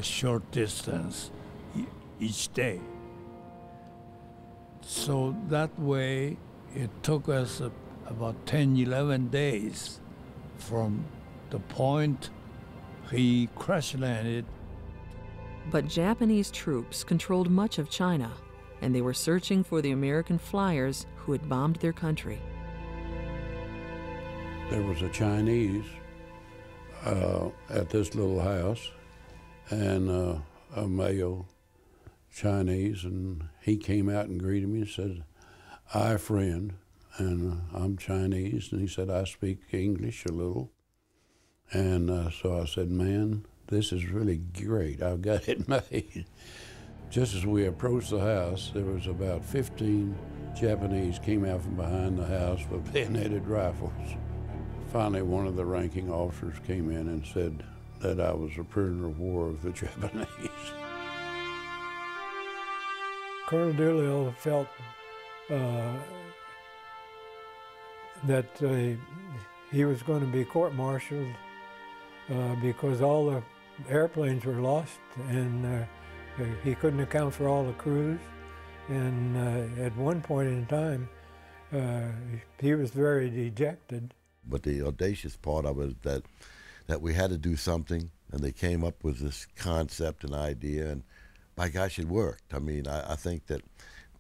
a short distance each day. So that way, it took us about 10, 11 days from the point he crash landed. But Japanese troops controlled much of China, and they were searching for the American flyers who had bombed their country. There was a Chinese at this little house, and a male Chinese, and he came out and greeted me and said, "Hi, friend," and I'm Chinese, and he said, "I speak English a little." And so I said, "Man, this is really great. I've got it made." Just as we approached the house, there was about 15 Japanese came out from behind the house with bayoneted rifles. Finally, one of the ranking officers came in and said that I was a prisoner of war of the Japanese. Colonel Doolittle felt that he was going to be court-martialed because all the airplanes were lost, and he couldn't account for all the crews. And at one point in time, he was very dejected. But the audacious part of it is that we had to do something, and they came up with this concept and idea, and by gosh, it worked. I mean, I think that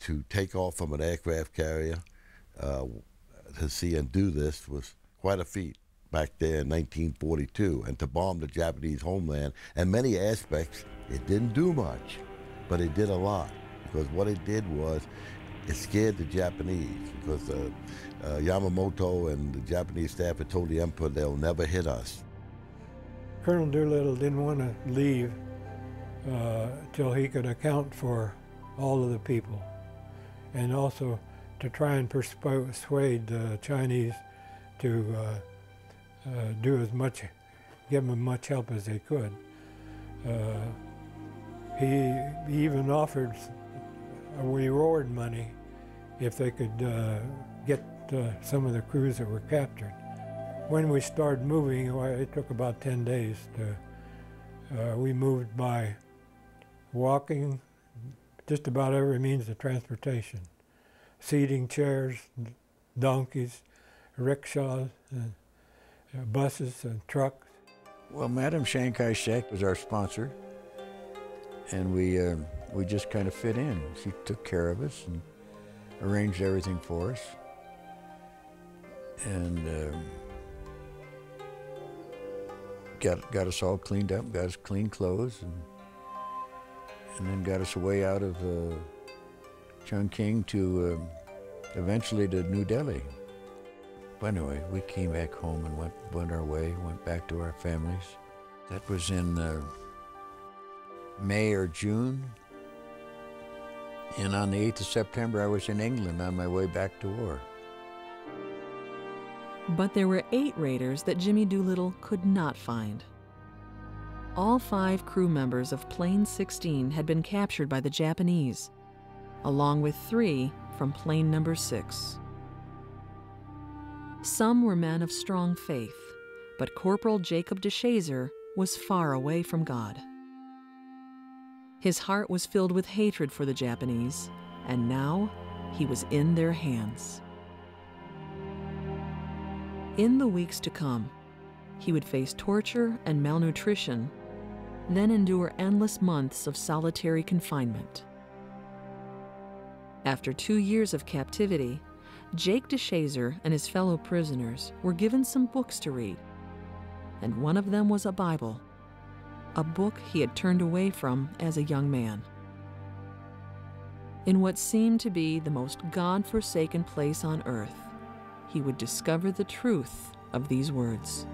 to take off from an aircraft carrier to see and do this was quite a feat back there in 1942, and to bomb the Japanese homeland. In many aspects, it didn't do much, but it did a lot, because what it did was it scared the Japanese, because Yamamoto and the Japanese staff had told the emperor they'll never hit us. Colonel Doolittle didn't want to leave till he could account for all of the people, and also to try and persuade the Chinese to do as much, give them as much help as they could. He even offered a reward money if they could get some of the crews that were captured. When we started moving, it took about 10 days. We moved by walking, just about every means of transportation. Seating chairs, donkeys, rickshaws, buses and trucks. Well, Madam Chiang Kai-shek was our sponsor, and we just kind of fit in. She took care of us and arranged everything for us, and got us all cleaned up, got us clean clothes, and then got us away out of Chongqing to eventually to New Delhi. But anyway, we came back home and went our way, went back to our families. That was in May or June. And on the 8th of September, I was in England on my way back to war. But there were 8 raiders that Jimmy Doolittle could not find. All 5 crew members of Plane 16 had been captured by the Japanese, along with 3 from Plane Number 6. Some were men of strong faith, but Corporal Jacob DeShazer was far away from God. His heart was filled with hatred for the Japanese, and now he was in their hands. In the weeks to come, he would face torture and malnutrition, then endure endless months of solitary confinement. After 2 years of captivity, Jake DeShazer and his fellow prisoners were given some books to read, and one of them was a Bible, a book he had turned away from as a young man. In what seemed to be the most God-forsaken place on earth, he would discover the truth of these words.